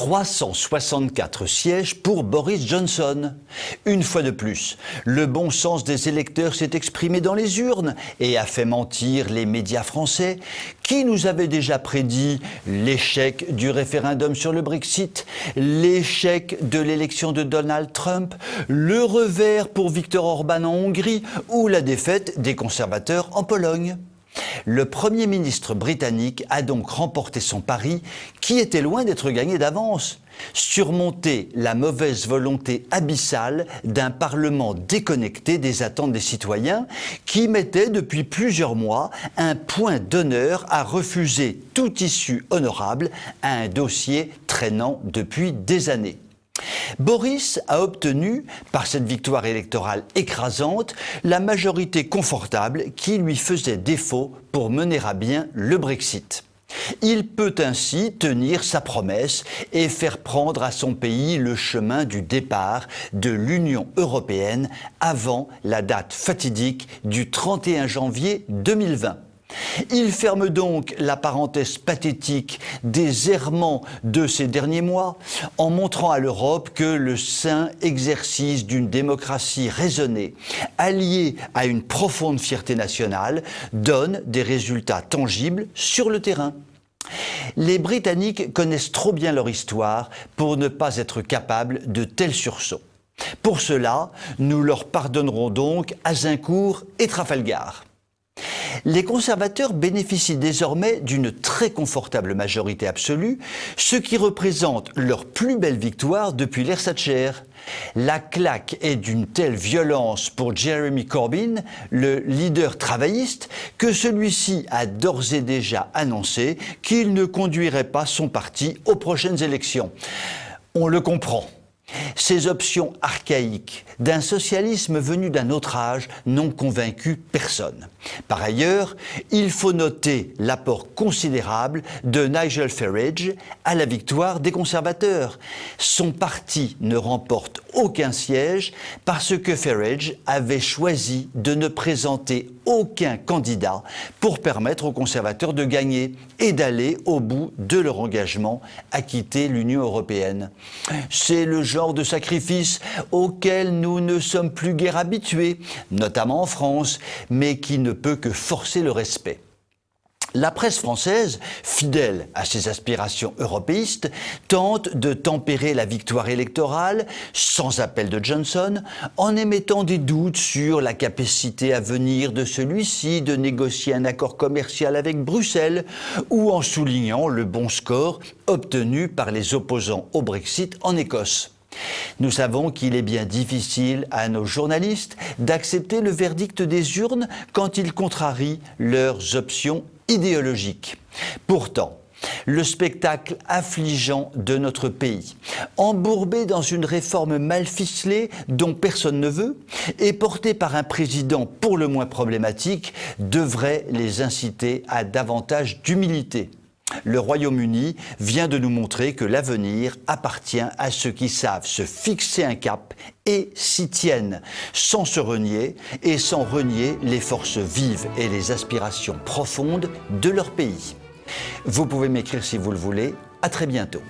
364 sièges pour Boris Johnson. Une fois de plus, le bon sens des électeurs s'est exprimé dans les urnes et a fait mentir les médias français qui nous avaient déjà prédit l'échec du référendum sur le Brexit, l'échec de l'élection de Donald Trump, le revers pour Viktor Orban en Hongrie ou la défaite des conservateurs en Pologne. Le Premier ministre britannique a donc remporté son pari qui était loin d'être gagné d'avance. Surmonter la mauvaise volonté abyssale d'un Parlement déconnecté des attentes des citoyens qui mettait depuis plusieurs mois un point d'honneur à refuser toute issue honorable à un dossier traînant depuis des années. Boris a obtenu, par cette victoire électorale écrasante, la majorité confortable qui lui faisait défaut pour mener à bien le Brexit. Il peut ainsi tenir sa promesse et faire prendre à son pays le chemin du départ de l'Union européenne avant la date fatidique du 31 janvier 2020. Il ferme donc la parenthèse pathétique des errements de ces derniers mois en montrant à l'Europe que le saint exercice d'une démocratie raisonnée, alliée à une profonde fierté nationale, donne des résultats tangibles sur le terrain. Les Britanniques connaissent trop bien leur histoire pour ne pas être capables de tels sursauts. Pour cela, nous leur pardonnerons donc Azincourt et Trafalgar. Les conservateurs bénéficient désormais d'une très confortable majorité absolue, ce qui représente leur plus belle victoire depuis l'ère Thatcher. La claque est d'une telle violence pour Jeremy Corbyn, le leader travailliste, que celui-ci a d'ores et déjà annoncé qu'il ne conduirait pas son parti aux prochaines élections. On le comprend. Ces options archaïques d'un socialisme venu d'un autre âge n'ont convaincu personne. Par ailleurs, il faut noter l'apport considérable de Nigel Farage à la victoire des conservateurs. Son parti ne remporte aucun siège parce que Farage avait choisi de ne présenter aucun candidat pour permettre aux conservateurs de gagner et d'aller au bout de leur engagement à quitter l'Union européenne. C'est le genre de sacrifice auquel nous ne sommes plus guère habitués, notamment en France, mais qui ne peut que forcer le respect. La presse française, fidèle à ses aspirations européistes, tente de tempérer la victoire électorale, sans appel de Johnson, en émettant des doutes sur la capacité à venir de celui-ci de négocier un accord commercial avec Bruxelles, ou en soulignant le bon score obtenu par les opposants au Brexit en Écosse. Nous savons qu'il est bien difficile à nos journalistes d'accepter le verdict des urnes quand il contrarie leurs options idéologiques. Pourtant, le spectacle affligeant de notre pays, embourbé dans une réforme mal ficelée dont personne ne veut, et porté par un président pour le moins problématique, devrait les inciter à davantage d'humilité. Le Royaume-Uni vient de nous montrer que l'avenir appartient à ceux qui savent se fixer un cap et s'y tiennent, sans se renier et sans renier les forces vives et les aspirations profondes de leur pays. Vous pouvez m'écrire si vous le voulez. À très bientôt.